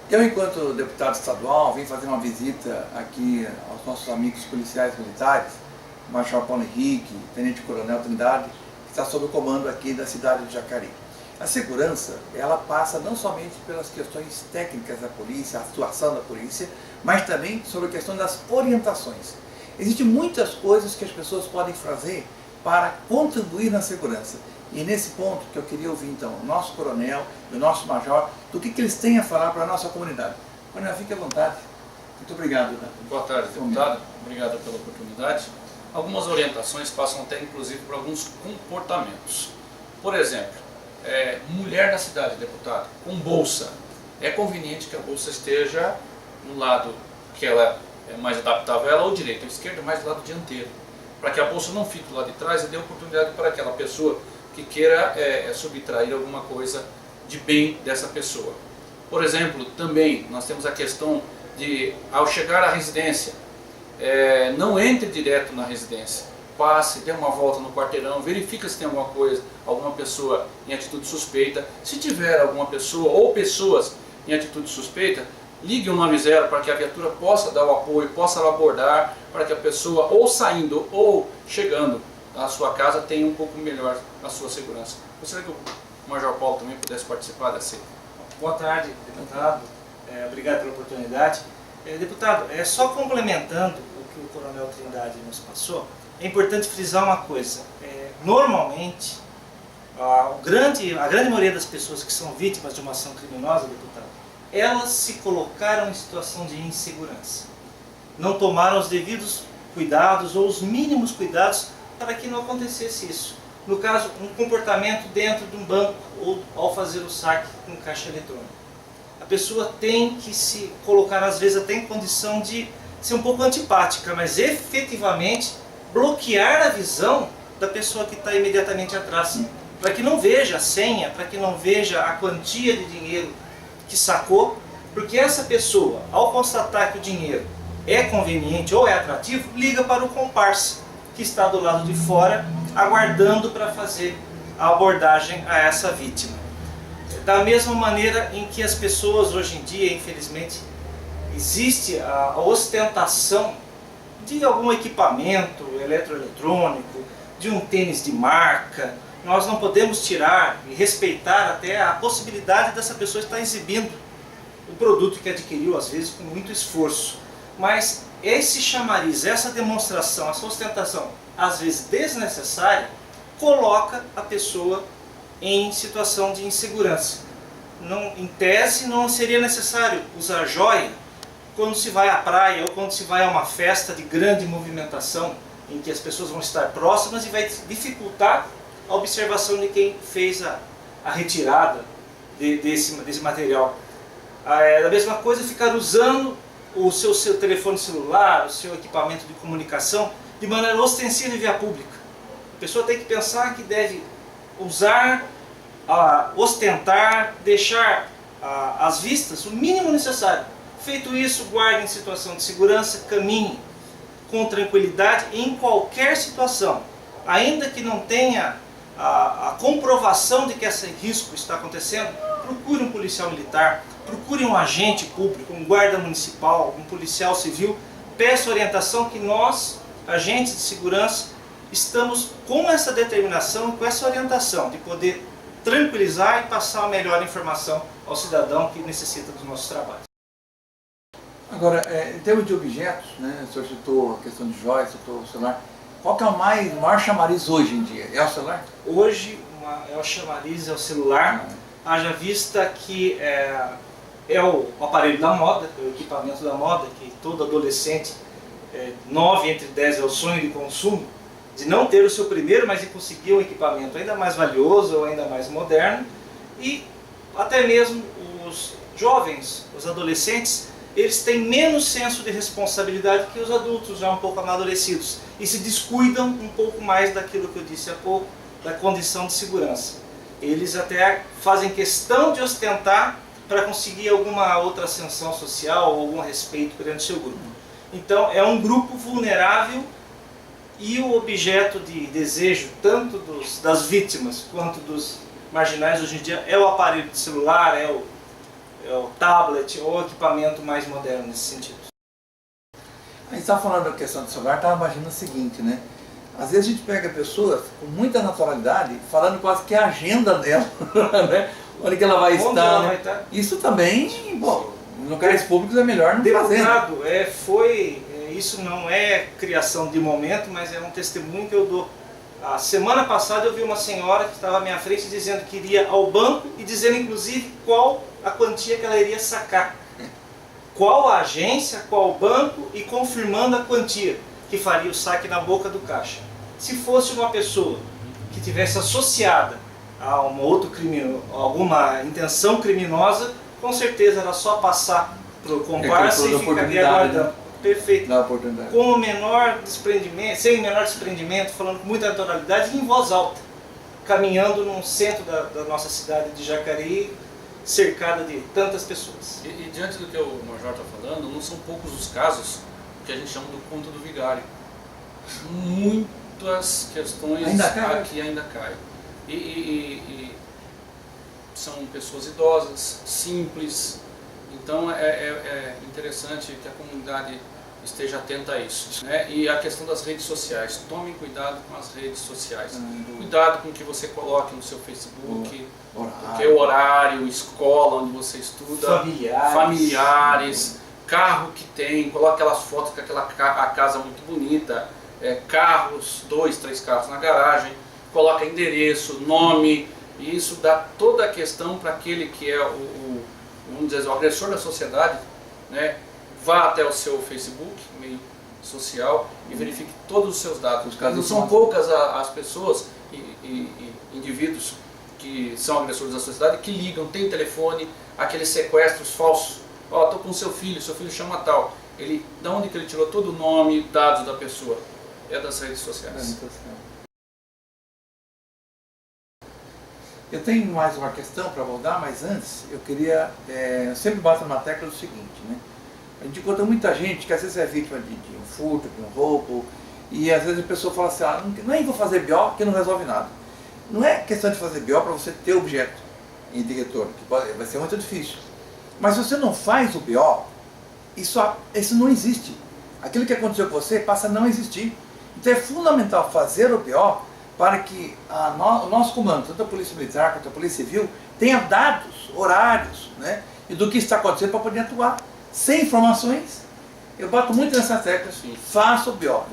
Eu, enquanto deputado estadual, vim fazer uma visita aqui aos nossos amigos policiais militares, Major Paulo Henrique, Tenente Coronel Trindade, que está sob o comando aqui da cidade de Jacareí. A segurança, ela passa não somente pelas questões técnicas da polícia, a atuação da polícia, mas também sobre a questão das orientações. Existem muitas coisas que as pessoas podem fazer para contribuir na segurança. E nesse ponto que eu queria ouvir então o nosso coronel e o nosso major, do que eles têm a falar para a nossa comunidade. Coronel, fique à vontade. Muito obrigado. Boa tarde, deputado. Obrigado pela oportunidade. Algumas orientações passam até inclusive por alguns comportamentos. Por exemplo, mulher na cidade, deputado, com bolsa. É conveniente que a bolsa esteja no lado que ela é mais adaptável a ela, ou direito ou esquerdo, mais do lado dianteiro, para que a bolsa não fique do lado de trás e dê oportunidade para aquela pessoa que queira subtrair alguma coisa de bem dessa pessoa. Por exemplo, também nós temos a questão de, ao chegar à residência, não entre direto na residência, passe, dê uma volta no quarteirão, verifica se tem alguma coisa, alguma pessoa em atitude suspeita. Se tiver alguma pessoa ou pessoas em atitude suspeita, ligue o 190 para que a viatura possa dar o apoio, possa abordar, para que a pessoa ou saindo ou chegando à sua casa tenha um pouco melhor a sua segurança. Gostaria que o Major Paulo também pudesse participar dessa. Boa tarde, deputado. Obrigado pela oportunidade. Deputado, só complementando o que o Coronel Trindade nos passou, é importante frisar uma coisa. Normalmente, a grande maioria das pessoas que são vítimas de uma ação criminosa, deputado, elas se colocaram em situação de insegurança. Não tomaram os devidos cuidados ou os mínimos cuidados para que não acontecesse isso. No caso, um comportamento dentro de um banco ou ao fazer o saque com caixa eletrônico. A pessoa tem que se colocar, às vezes, até em condição de ser um pouco antipática, mas efetivamente bloquear a visão da pessoa que está imediatamente atrás, para que não veja a senha, para que não veja a quantia de dinheiro que sacou, porque essa pessoa, ao constatar que o dinheiro é conveniente ou é atrativo, liga para o comparsa, que está do lado de fora, aguardando para fazer a abordagem a essa vítima. Da mesma maneira em que as pessoas hoje em dia, infelizmente, existe a ostentação de algum equipamento eletroeletrônico, de um tênis de marca. Nós não podemos tirar e respeitar até a possibilidade dessa pessoa estar exibindo o produto que adquiriu, às vezes com muito esforço. Mas esse chamariz, essa demonstração, essa ostentação, às vezes desnecessária, coloca a pessoa em situação de insegurança. Em tese, não seria necessário usar joia quando se vai à praia ou quando se vai a uma festa de grande movimentação, em que as pessoas vão estar próximas e vai dificultar a observação de quem fez a retirada desse material. Da mesma coisa, ficar usando o seu telefone celular, o seu equipamento de comunicação de maneira ostensiva em via pública. A pessoa tem que pensar que deve usar, ostentar, deixar às vistas o mínimo necessário. Feito isso, guarde em situação de segurança, caminhe com tranquilidade em qualquer situação. Ainda que não tenha a comprovação de que esse risco está acontecendo, procure um policial militar, procure um agente público, um guarda municipal, um policial civil, peça orientação que nós, agentes de segurança, estamos com essa determinação, com essa orientação de poder tranquilizar e passar a melhor informação ao cidadão que necessita dos nossos trabalhos. Agora, em termos de objetos, né, o senhor citou a questão de joias, citou o celular, qual que é o maior chamariz hoje em dia? É o celular? Hoje é o chamariz, é o celular, haja vista que é o aparelho da moda, é o equipamento da moda, que todo adolescente, 9 entre 10 é o sonho de consumo, de não ter o seu primeiro, mas de conseguir um equipamento ainda mais valioso ou ainda mais moderno. E até mesmo os jovens, os adolescentes, eles têm menos senso de responsabilidade que os adultos já um pouco amadurecidos e se descuidam um pouco mais daquilo que eu disse há pouco, da condição de segurança. Eles até fazem questão de ostentar para conseguir alguma outra ascensão social ou algum respeito perante o seu grupo. Então é um grupo vulnerável e o objeto de desejo tanto das vítimas quanto dos marginais hoje em dia é o aparelho de celular, é o tablet ou equipamento mais moderno nesse sentido. A gente está falando da questão do celular, estava imaginando o seguinte, né? Às vezes a gente pega pessoas com muita naturalidade, falando quase que a agenda dela, né? Onde que ela vai Onde estar, ela né? vai estar? Isso também, bom, em lugares públicos é melhor não fazer. Deputado, isso não é criação de momento, mas é um testemunho que eu dou. A semana passada eu vi uma senhora que estava à minha frente dizendo que iria ao banco e dizendo inclusive qual a quantia que ela iria sacar. Qual a agência, qual o banco e confirmando a quantia que faria o saque na boca do caixa. Se fosse uma pessoa que tivesse associada a um outro crime, alguma intenção criminosa, com certeza era só passar para o comparsa e ficaria aguardando. Né? Perfeito. Com o menor desprendimento, sem o menor desprendimento, falando com muita naturalidade e em voz alta, caminhando no centro da nossa cidade de Jacareí, cercada de tantas pessoas. E diante do que o Major está falando, não são poucos os casos que a gente chama do conto do vigário. Muitas questões aqui ainda caem. E são pessoas idosas, simples. Então é interessante que a comunidade esteja atenta a isso, né? E a questão das redes sociais, tomem cuidado com as redes sociais, cuidado com o que você coloque no seu Facebook, porque é o horário, escola onde você estuda, familiares, carro que tem, coloca aquelas fotos com a casa muito bonita, carros, 2, 3 carros na garagem, coloca endereço, nome, e isso dá toda a questão para aquele que é vamos dizer, o agressor da sociedade, né? Vá até o seu Facebook, meio social, e verifique todos os seus dados. Não são poucas as pessoas e indivíduos que são agressores da sociedade que ligam, tem telefone, aqueles sequestros falsos. Ó, estou com seu filho chama tal. Da onde que ele tirou todo o nome, dados da pessoa? É das redes sociais. Eu tenho mais uma questão para abordar, mas antes eu queria, eu sempre bato na tecla do seguinte, né? A gente encontra muita gente que às vezes é vítima de um furto, de um roubo, e às vezes a pessoa fala assim, nem vou fazer BO porque não resolve nada. Não é questão de fazer BO para você ter objeto em retorno, que vai ser muito difícil. Mas se você não faz o BO, isso não existe. Aquilo que aconteceu com você passa a não existir. Então é fundamental fazer o BO para que o nosso comando, tanto a Polícia Militar quanto a Polícia Civil, tenha dados, horários, né, e do que está acontecendo para poder atuar. Sem informações, eu bato muito nessa tecla, faça o BO.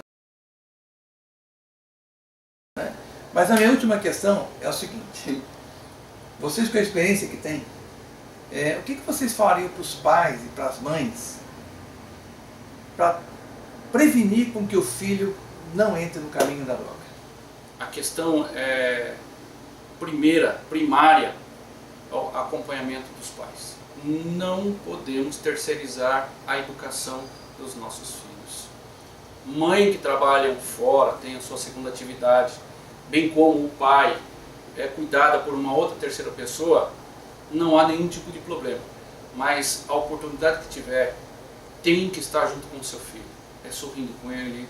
Né? Mas a minha última questão é o seguinte, vocês com a experiência que têm, o que vocês falariam para os pais e para as mães para prevenir com que o filho não entre no caminho da droga? A questão primária, é o acompanhamento dos pais. Não podemos terceirizar a educação dos nossos filhos. Mãe que trabalha fora, tem a sua segunda atividade, bem como o pai é cuidada por uma outra terceira pessoa, não há nenhum tipo de problema. Mas a oportunidade que tiver, tem que estar junto com o seu filho. Sorrindo com ele,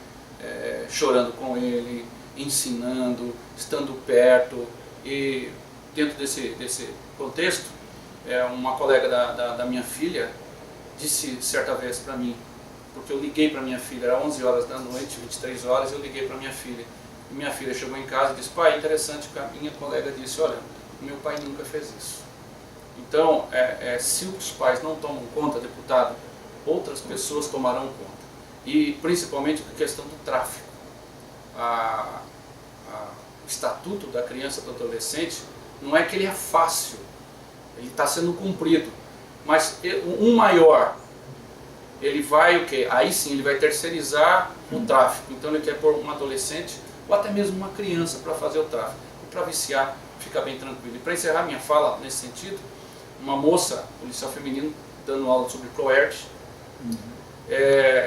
chorando com ele, ensinando, estando perto. E dentro desse contexto, uma colega da minha filha disse certa vez para mim, porque eu liguei para minha filha, era 11 horas da noite, 23 horas, eu liguei para minha filha. E minha filha chegou em casa e disse, pai, interessante que a minha colega disse, olha, meu pai nunca fez isso. Então, se os pais não tomam conta, deputado, outras pessoas tomarão conta. E principalmente a questão do tráfico. O Estatuto da Criança e do Adolescente não é que ele é fácil, ele está sendo cumprido, mas um maior, ele vai o quê? Aí sim, ele vai terceirizar o tráfico. Então ele quer pôr um adolescente ou até mesmo uma criança para fazer o tráfico, para viciar, ficar bem tranquilo. E para encerrar minha fala nesse sentido, uma moça, policial feminino, dando aula sobre ProERD,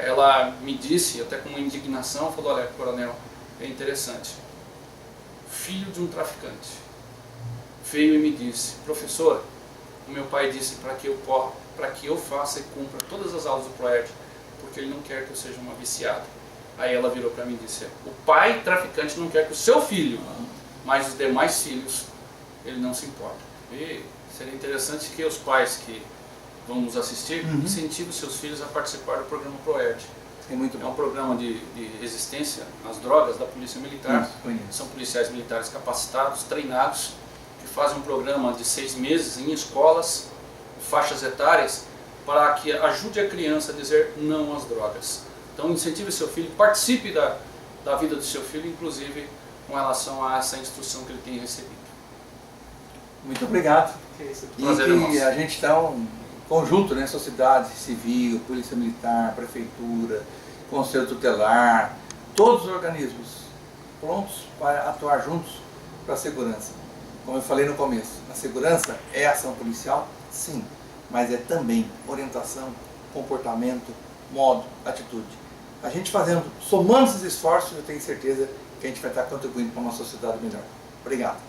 ela me disse, até com uma indignação, falou, olha, coronel, é interessante, filho de um traficante veio e me disse, professora, o meu pai disse para que eu faça e cumpra todas as aulas do ProERD, porque ele não quer que eu seja uma viciada. Aí ela virou para mim e disse, o pai traficante não quer que o seu filho, mas os demais filhos, ele não se importa. E seria interessante que os pais que vão nos assistir, incentive os seus filhos a participar do programa ProERD. É muito É bom. um programa de resistência às drogas da Polícia Militar. Isso, conheço. São policiais militares capacitados, treinados, que fazem um programa de 6 meses em escolas, faixas etárias, para que ajude a criança a dizer não às drogas. Então incentive seu filho, participe da vida do seu filho, inclusive com relação a essa instrução que ele tem recebido. Muito obrigado. E Prazer é que nosso. a gente está um conjunto, né? Sociedade civil, polícia militar, prefeitura, conselho tutelar, todos os organismos prontos para atuar juntos para a segurança. Como eu falei no começo, a segurança é ação policial? Sim, mas é também orientação, comportamento, modo, atitude. A gente somando esses esforços, eu tenho certeza que a gente vai estar contribuindo para uma sociedade melhor. Obrigado.